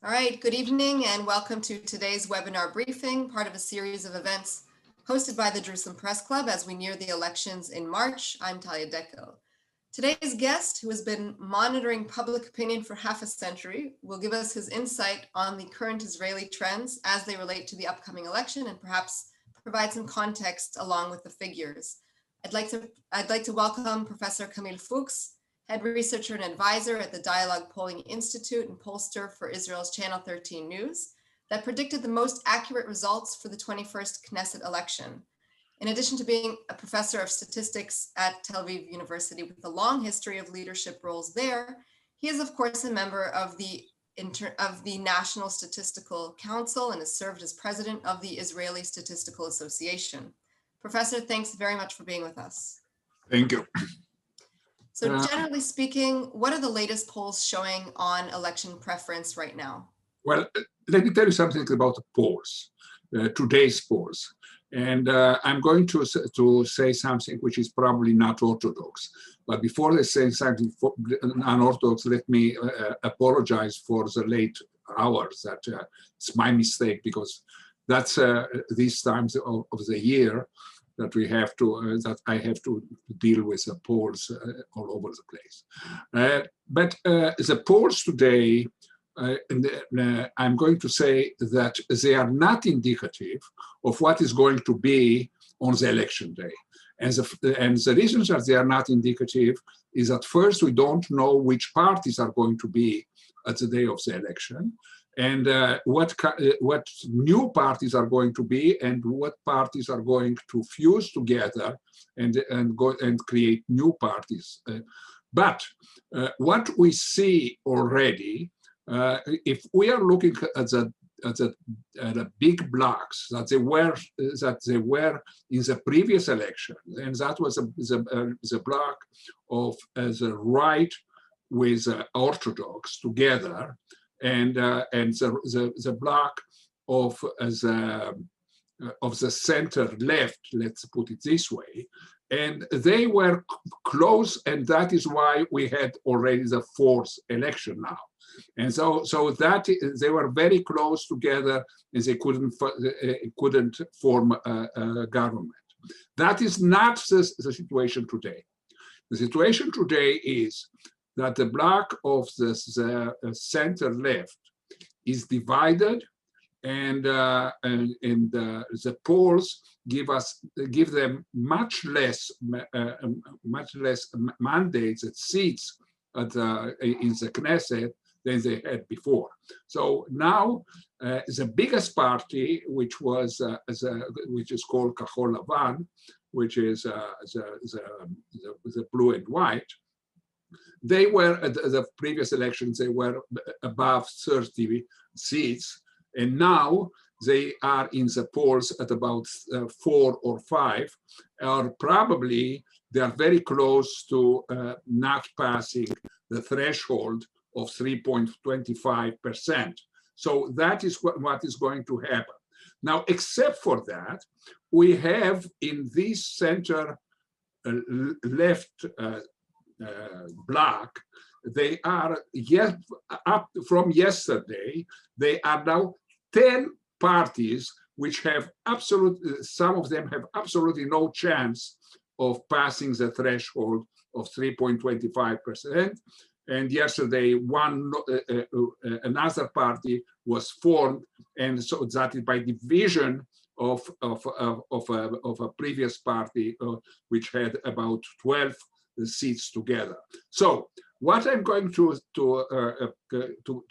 All right, good evening and welcome to today's webinar briefing, part of a series of events hosted by the Jerusalem Press Club as we near the elections in March. I'm Talia Dekel. Today's guest, who has been monitoring public opinion for half a century, will give us his insight on the current Israeli trends as they relate to the upcoming election and perhaps provide some context along with the figures. I'd like to welcome Professor Camil Fuchs, head researcher and advisor at the Dialogue Polling Institute and pollster for Israel's Channel 13 News, that predicted the most accurate results for the 21st Knesset election. In addition to being a professor of statistics at Tel Aviv University with a long history of leadership roles there, he is of course a member of the National Statistical Council and has served as president of the Israeli Statistical Association. Professor, thanks very much for being with us. Thank you. So generally speaking, what are the latest polls showing on election preference right now? Well, let me tell you something about the polls, today's polls. And I'm going to say something which is probably not orthodox. But before I say something unorthodox, let me apologize for the late hours. That it's my mistake, because that's these times of the year that we have to, that I have to deal with the polls all over the place. But the polls today, I'm going to say that they are not indicative of what is going to be on the election day. And the reason that they are not indicative is that first, we don't know which parties are going to be at the day of the election, and what new parties are going to be, and what parties are going to fuse together and create new parties. But what we see already, if we are looking at the big blocks that they were in the previous election, and that was the block of the right with Orthodox together, and the block of the center left, let's put it this way, and they were close, and that is why we had already the fourth election now. And so that they were very close together, and they couldn't form a government. That is not the situation today. The situation today is that the bloc of the center left is divided, and the polls give them much less mandates and seats in the Knesset than they had before. So now the biggest party, which is called Kahol Lavan, which is the blue and white, they were at the previous elections, they were above 30 seats, and now they are in the polls at about 4 or 5, or probably they are very close to not passing the threshold of 3.25%. So that is what is going to happen. Now, except for that, we have in this center left bloc, they are up from yesterday, they are now 10 parties which have some of them have absolutely no chance of passing the threshold of 3.25%. And yesterday, another party was formed, and so that is by division of a previous party, which had about 12 seats together. So what I'm going to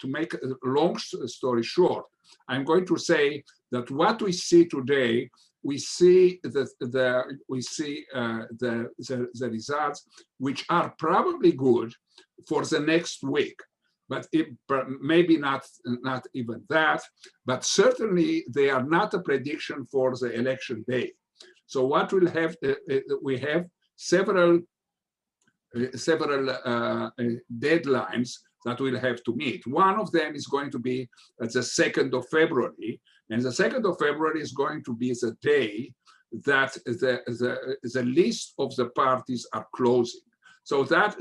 make a long story short, I'm going to say that what we see today, we see the results, which are probably good for the next week, but maybe not even that, but certainly they are not a prediction for the election day. So what we'll have, we have several deadlines that we'll have to meet. One of them is going to be at the 2nd of February, and the 2nd of February is going to be the day that the list of the parties are closing. So that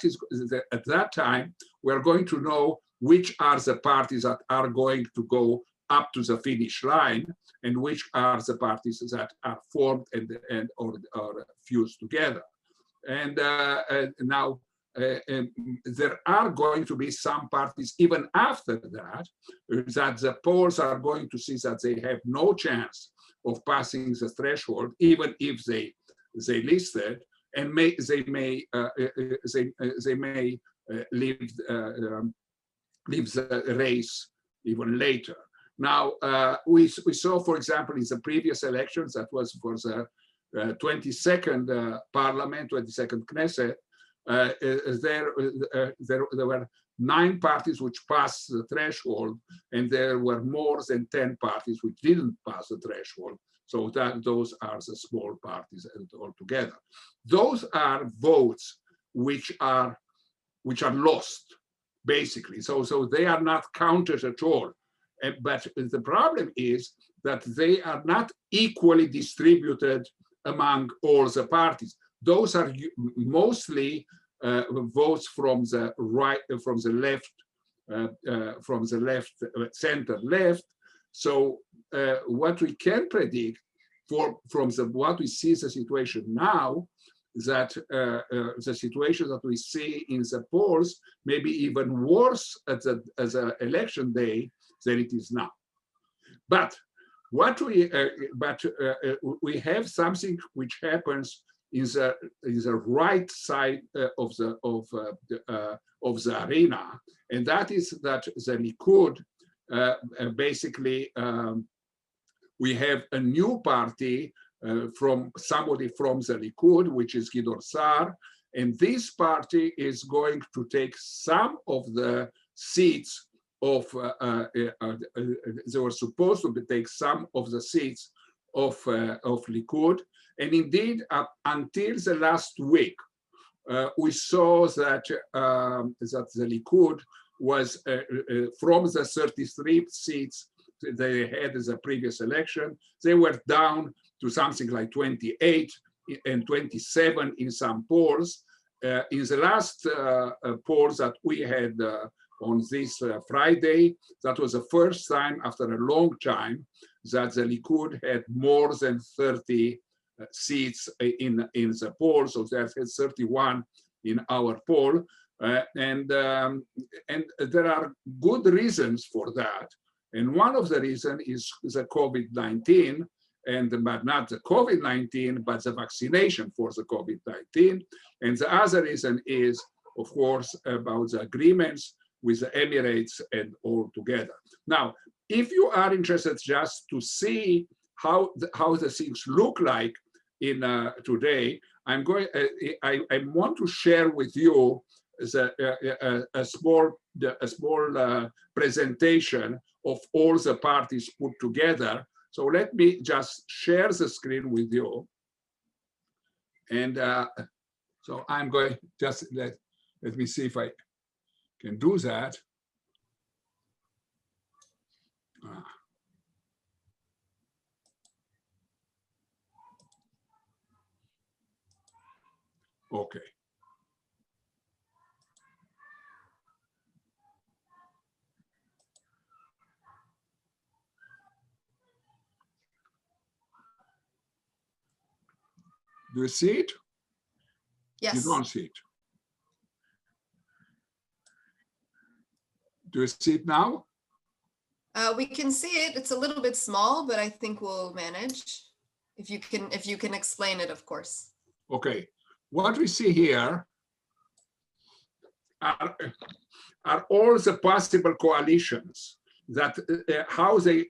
is at that time we're going to know which are the parties that are going to go up to the finish line, and which are the parties that are formed or fused together. And now there are going to be some parties even after that the polls are going to see that they have no chance of passing the threshold, even if they listed, and they may leave the race even later. Now, we saw, for example, in the previous elections, that was for the 22nd Parliament, 22nd Knesset, there were 9 parties which passed the threshold, and there were more than 10 parties which didn't pass the threshold. So those are the small parties altogether. Those are votes which are lost, basically. So they are not counted at all. But the problem is that they are not equally distributed among all the parties. Those are mostly votes from the right, from the left, center left. So what we can predict from what we see the situation now, that the situation that we see in the polls may be even worse at the election day than it is now. But what we have something which happens in the right side of the arena, and that is that the Likud basically we have a new party from somebody from the Likud, which is Gideon Sa'ar, and this party is going to take some of the seats of, they were supposed to take some of the seats of Likud. And indeed, until the last week, we saw that, that the Likud was, from the 33 seats they had in the previous election, they were down to something like 28 and 27 in some polls. In the last polls that we had on this Friday, that was the first time after a long time that the Likud had more than 30 seats in the poll. So they had 31 in our poll. And there are good reasons for that. And one of the reasons is the COVID-19, but not the COVID-19, but the vaccination for the COVID-19. And the other reason is, of course, about the agreements with the Emirates and all together. Now, if you are interested just to see how the things look like in today, I want to share with you a small presentation of all the parties put together. So let me just share the screen with you. And so I'm going, just let me see if I can do that. Okay. Do you see it? Yes. You don't see it. Do you see it now? We can see it. It's a little bit small, but I think we'll manage. If you can explain it, of course. Okay. What we see here are all the possible coalitions that how they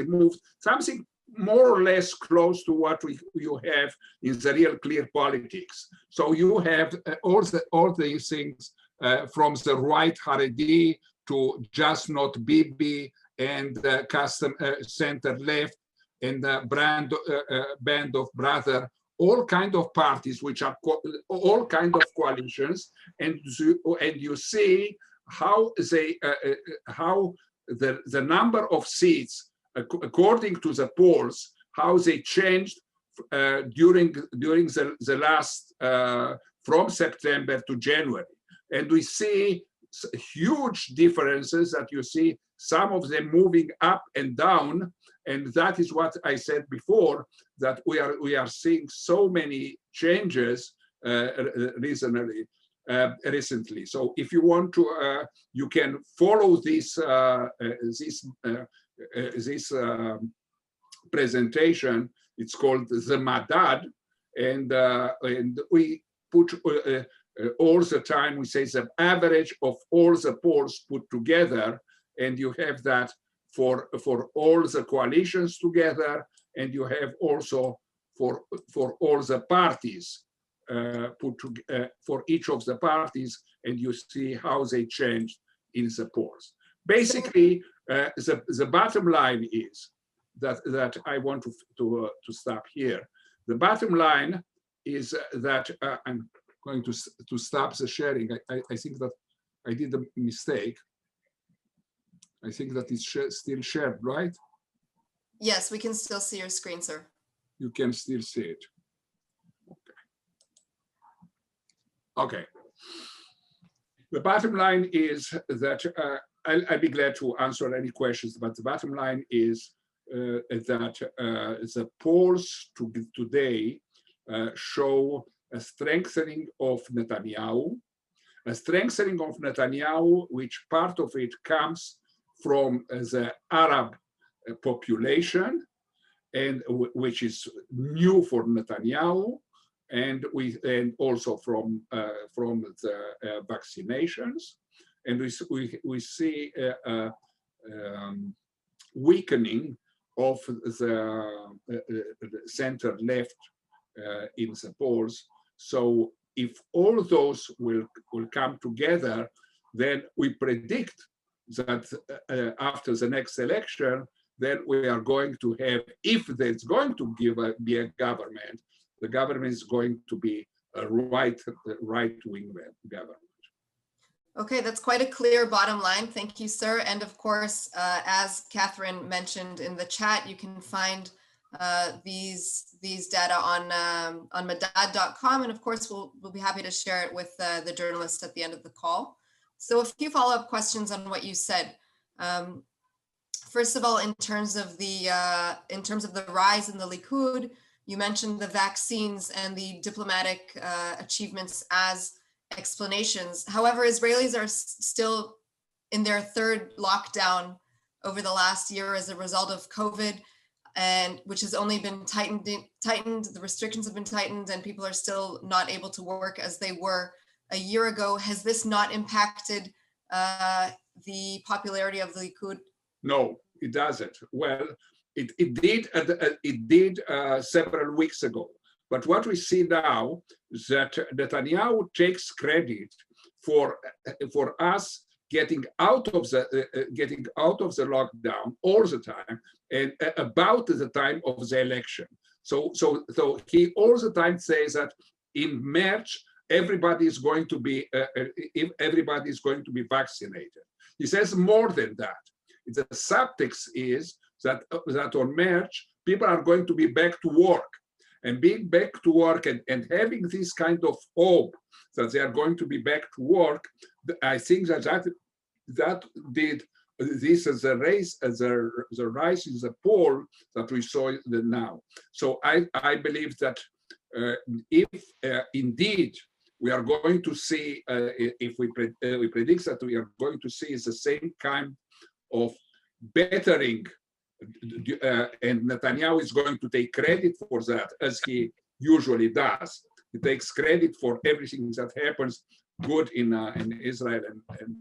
moved, something more or less close to what you have in the real clear politics. So you have all these things from the right Haredi to just not Bibi and custom center left and band of brother, all kind of parties which are all kind of coalitions, and you see how they how the number of seats according to the polls, how they changed during the last from September to January. And we see huge differences that you see, some of them moving up and down. And that is what I said before, that we are seeing so many changes recently. So if you want to, you can follow this presentation. It's called the Madad, and we put all the time, we say the average of all the polls put together, and you have that for all the coalitions together, and you have also for all the parties for each of the parties, and you see how they changed in the polls. Basically, the bottom line is that I want to stop here. The bottom line is that I'm going to stop the sharing. I think that I did a mistake. I think that it's still shared, right? Yes, we can still see your screen, sir. You can still see it. Okay. The bottom line is that I'll be glad to answer any questions, but the bottom line is that the polls today show a strengthening of Netanyahu, which part of it comes from the Arab population, and which is new for Netanyahu, and also from the vaccinations, and we see weakening of the center left in the polls. So if all those will come together, then we predict that after the next election, then we are going to have, if there's going to be a government, the government is going to be a right-wing government. Okay, that's quite a clear bottom line. Thank you, sir. And of course, as Catherine mentioned in the chat, you can find these data on madad.com, and of course, we'll be happy to share it with the journalists at the end of the call. So a few follow-up questions on what you said. First of all, in terms of the rise in the Likud, you mentioned the vaccines and the diplomatic achievements as explanations. However, Israelis are still in their third lockdown over the last year as a result of COVID, and which has only been tightened. The restrictions have been tightened, and people are still not able to work as they were a year ago. Has this not impacted the popularity of the Likud? No, it doesn't. Well, it did several weeks ago. But what we see now is that Netanyahu takes credit for us getting out of the lockdown all the time, and about the time of the election. So he all the time says that in March everybody is going to be vaccinated. He says more than that. The subtext is that on March people are going to be back to work. And being back to work and having this kind of hope that they are going to be back to work, I think that did this as a rise in the poll that we saw now. So I believe that if indeed we are going to see, if we predict that we are going to see the same kind of bettering, and Netanyahu is going to take credit for that, as he usually does. He takes credit for everything that happens good in Israel, and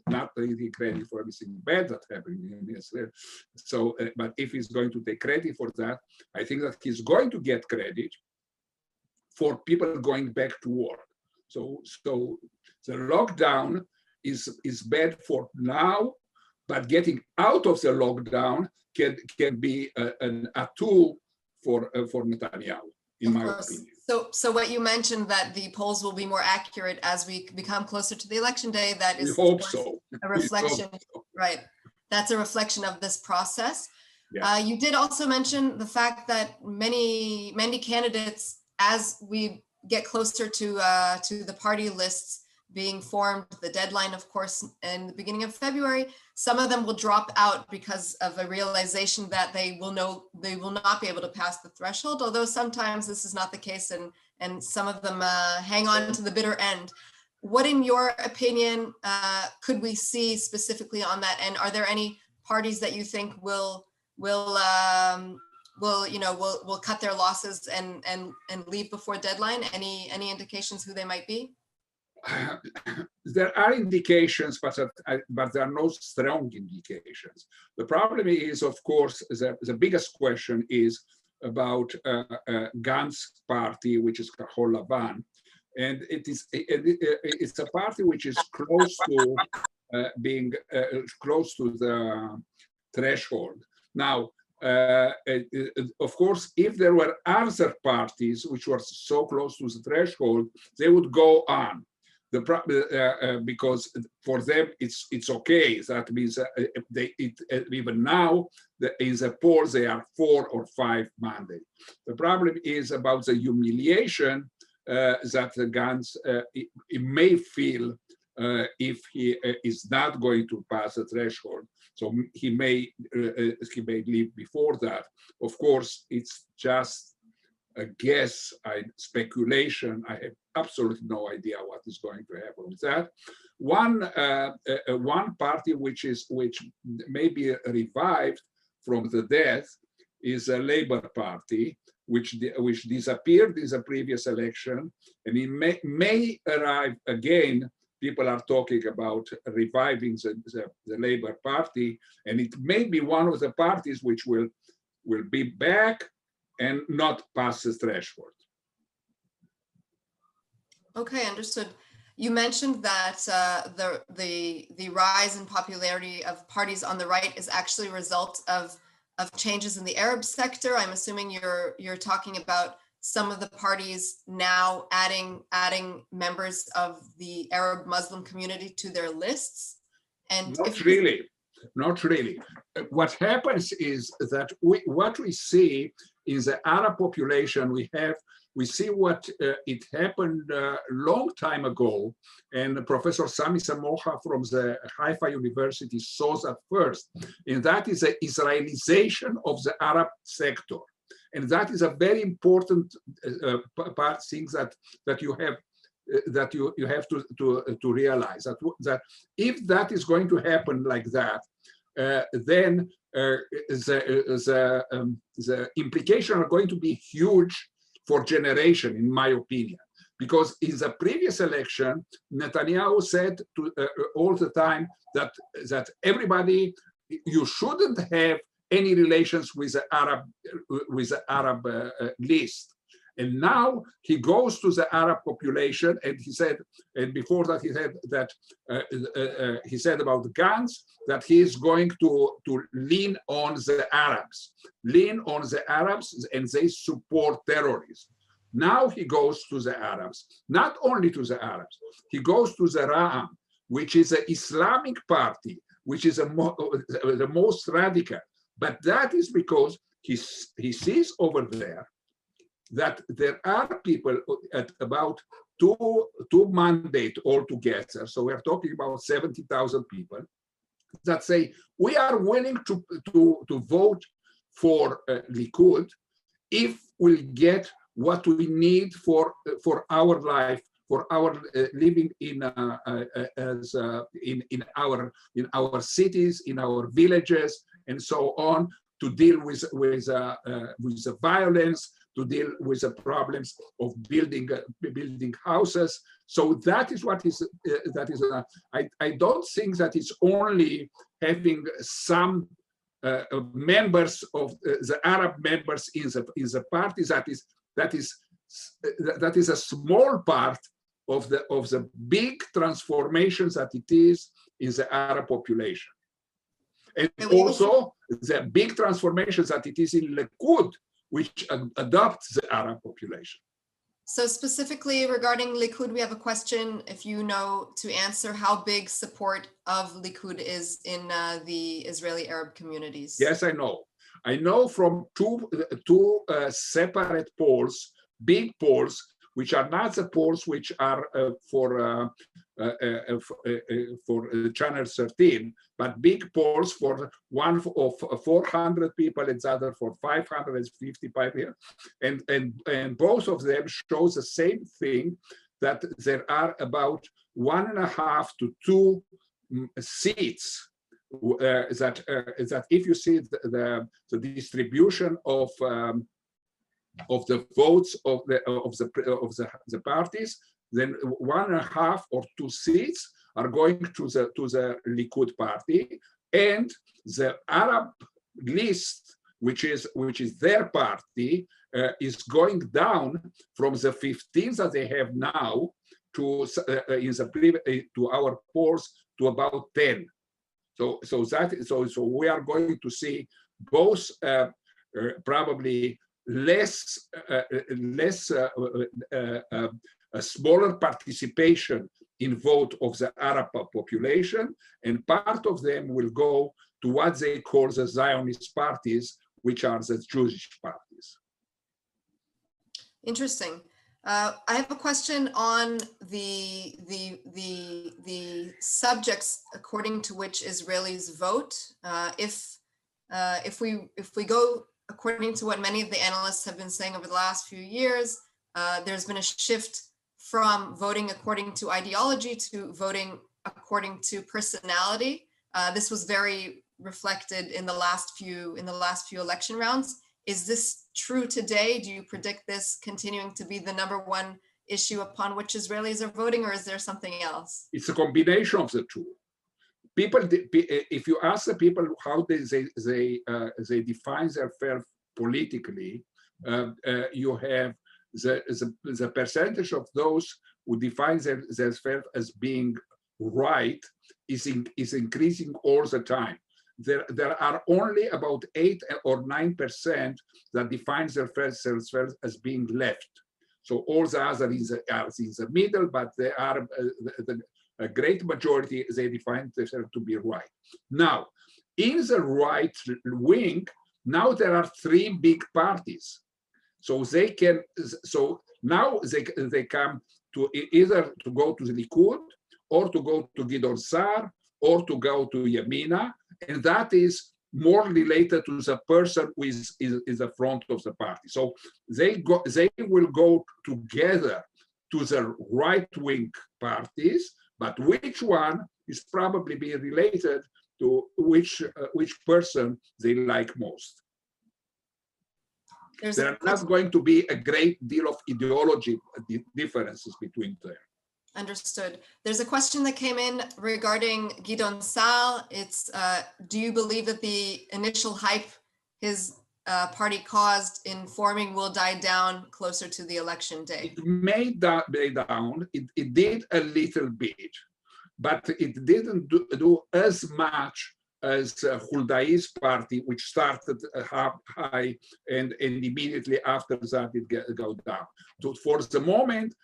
not taking credit for everything bad that happened in Israel. So, but if he's going to take credit for that, I think that he's going to get credit for people going back to work. So the lockdown is bad for now, but getting out of the lockdown can be a tool for Netanyahu, in my opinion. So what you mentioned, that the polls will be more accurate as we become closer to the election day, that is we hope so. A reflection, right? That's a reflection of this process. Yeah. You did also mention the fact that many candidates, as we get closer to the party lists, being formed. The deadline, of course, in the beginning of February. Some of them will drop out because of a realization that they will not be able to pass the threshold, although sometimes this is not the case, and some of them hang on to the bitter end. What, in your opinion, could we see specifically on that? And are there any parties that you think will cut their losses and leave before deadline? Any indications who they might be? There are indications, but there are no strong indications. The problem is, of course, the biggest question is about Gantz party, which is Kahol Lavan, and it's a party which is close to being close to the threshold. Now, of course, if there were other parties which were so close to the threshold, they would go on. Because for them it's okay. That means even now in the polls they are 4 or 5 mandates. The problem is about the humiliation that the Gantz it may feel if he is not going to pass the threshold. So he may leave before that. Of course, it's just a guess, speculation. I have absolutely no idea what is going to happen with that. One party which may be revived from the death is a Labour Party, which disappeared in the previous election, and it may arrive again. People are talking about reviving the Labour Party, and it may be one of the parties which will be back and not pass the threshold. Okay, understood. You mentioned that the rise in popularity of parties on the right is actually a result of changes in the Arab sector. I'm assuming you're talking about some of the parties now adding members of the Arab Muslim community to their lists. And not really. What happens is that what we see in the Arab population, we see what it happened a long time ago, and Professor Sami Samocha from the Haifa University saw that first, and that is the Israelization of the Arab sector. And that is a very important thing that you have to realize that if that is going to happen like that, then the implications are going to be huge for generation, in my opinion. Because in the previous election, Netanyahu said all the time that everybody, you shouldn't have any relations with the Arab list. And now he goes to the Arab population, and he said, and before that he said about the Gantz that he is going to lean on the Arabs, and they support terrorism. Now he goes to the Arabs, not only to the Arabs, he goes to the Ra'am, which is an Islamic party, which is the most radical. But that is because he sees over there that there are people at about two mandates altogether. So we're talking about 70,000 people that say we are willing to vote for Likud if we get what we need for our life, for our living in our cities, in our villages, and so on, to deal with the violence, to deal with the problems of building houses. So that is what is I don't think that it's only having some members of the Arab members in the party that is a small part of the big transformations that it is in the Arab population. And also the big transformations that it is in Likud, which adopts the Arab population. So specifically regarding Likud, we have a question, if you know to answer, how big support of Likud is in the Israeli Arab communities? Yes, I know. I know from two separate polls, big polls, which are not the polls which are for for channel 13, but big polls for one of 400 people and the other for 555 here, and both of them shows the same thing, that there are about 1.5 to 2 seats that if you see the distribution of the votes of the parties, then 1.5 or 2 seats are going to the Likud party, and the Arab list, which is their party, is going down from the 15 that they have now to to our polls to about 10. So we are going to see both probably a smaller participation in vote of the Arab population, and part of them will go to what they call the Zionist parties, which are the Jewish parties. Interesting. I have a question on the subjects according to which Israelis vote. If we go according to what many of the analysts have been saying over the last few years, there's been a shift from voting according to ideology to voting according to personality. This was very reflected in the last few election rounds. Is this true today? Do you predict this continuing to be the #1 issue upon which Israelis are voting, or is there something else? It's a combination of the two. People, if you ask the people how they define themselves politically, you have the percentage of those who define themselves as being right is increasing all the time. There are only about 8 or 9% that define themselves as being left. So all the others are in the middle, but they are a great majority, they define themselves to be right. Now, in the right wing, now there are 3 big parties. So now they come to either to go to the Likud, or to go to Gideon Sa'ar, or to go to Yamina, and that is more related to the person who is the front of the party. So they will go together to the right-wing parties, but which one is probably be related to which person they like most. There are not going to be a great deal of ideology differences between them. Understood. There's a question that came in regarding Gideon Sa'ar. It's, do you believe that the initial hype his party caused in forming will die down closer to the election day? It may die down. It did a little bit, but it didn't do as much as Huldai's party, which started high and immediately after that it go down. So for the moment,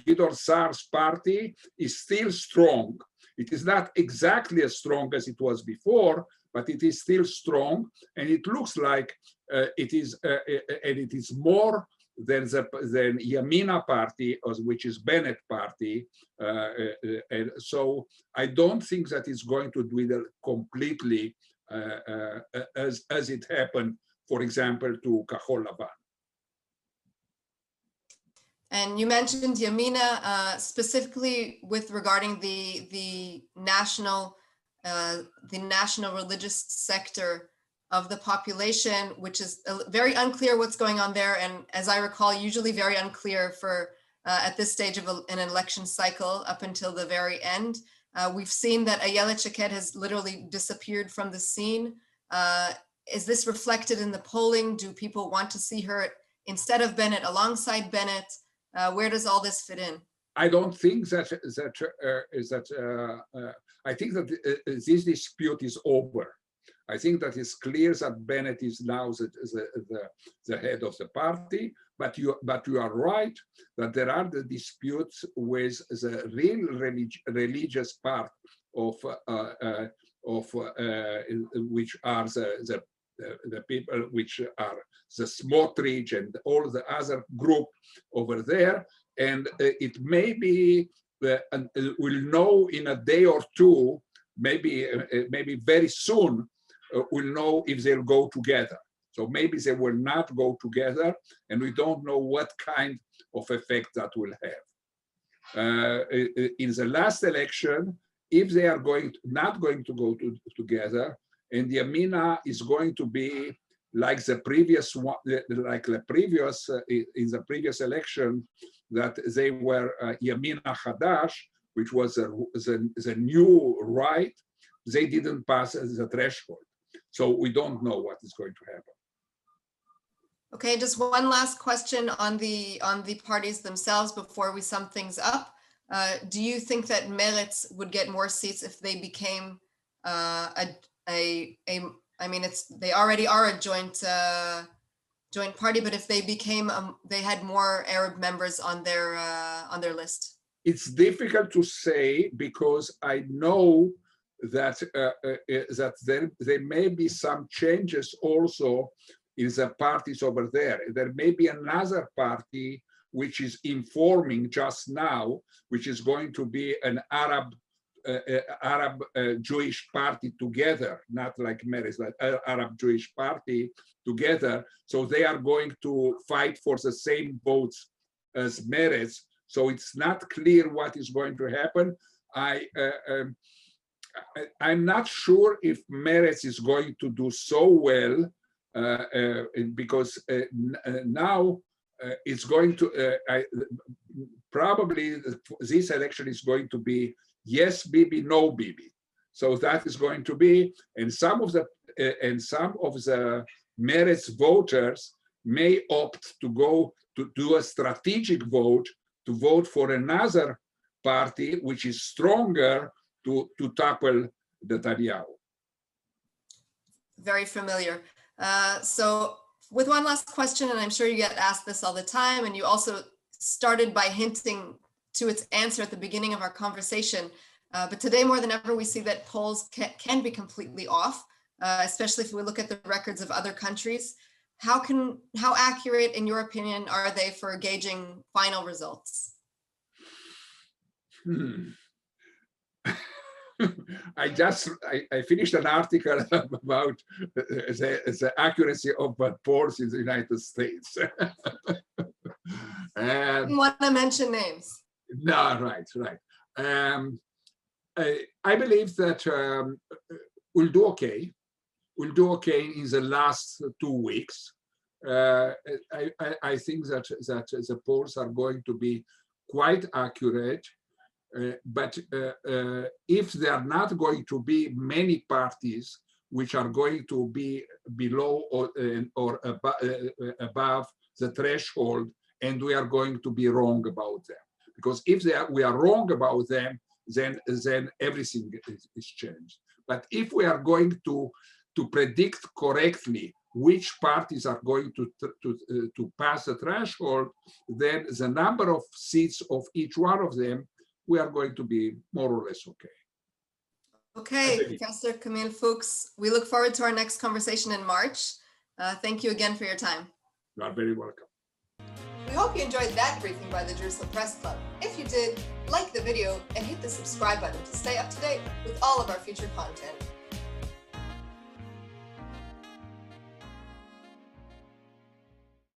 Gideon Sa'ar's party is still strong. It is not exactly as strong as it was before, but it is still strong, and it looks like it is more than Yamina party, which is Bennett party, and so I don't think that it's going to dwindle completely as it happened, for example, to Kahol Lavan. And you mentioned Yamina specifically with regarding the national religious sector of the population, which is very unclear what's going on there. And as I recall, usually very unclear for at this stage of an election cycle up until the very end. We've seen that Ayelet Shaked has literally disappeared from the scene. Is this reflected in the polling? Do people want to see her instead of Bennett, alongside Bennett? Where does all this fit in? I don't think that I think that this dispute is over. I think that it's clear that Bennett is now the head of the party, but you are right that there are the disputes with the real religious part of which are the people which are the Smotrich and all the other group over there, and it may be, we'll know in a day or two, maybe very soon, we'll know if they'll go together. So maybe they will not go together, and we don't know what kind of effect that will have. In the last election, if they are not going to go together, and the Yamina is going to be like the previous one, in the previous election, that they were Yamina Hadash, which was the new right, they didn't pass the threshold. So we don't know what is going to happen. Okay, just one last question on the parties themselves before we sum things up. Do you think that Meretz would get more seats if they became they already are a joint party, but if they became they had more Arab members on their list? It's difficult to say, because I know that there may be some changes also in the parties over there. There may be another party which is informing just now, which is going to be an Arab Jewish party together, not like Meretz, but Arab Jewish party together. So they are going to fight for the same votes as Meretz. So it's not clear what is going to happen. I'm not sure if Meretz is going to do so well, because now it's going to, probably this election is going to be yes Bibi, no Bibi. So that is going to be, and some of the Meretz voters may opt to go to do a strategic vote, to vote for another party which is stronger to topple Netanyahu. Very familiar. So with one last question, and I'm sure you get asked this all the time, and you also started by hinting to its answer at the beginning of our conversation, but today more than ever we see that polls can be completely off, especially if we look at the records of other countries. How accurate, in your opinion, are they for gauging final results? I finished an article about the accuracy of polls in the United States. You want to mention names? No, right. I believe that we'll do okay. We'll do okay in the last 2 weeks. I think that the polls are going to be quite accurate. But if there are not going to be many parties which are going to be below or above the threshold, and we are going to be wrong about them, because if we are wrong about them, then everything is changed. But if we are going to predict correctly which parties are going to pass the threshold, then the number of seats of each one of them, we are going to be more or less okay. Okay, Professor Camil Fuchs, we look forward to our next conversation in March. Thank you again for your time. You are very welcome. We hope you enjoyed that briefing by the Jerusalem Press Club. If you did, like the video and hit the subscribe button to stay up to date with all of our future content.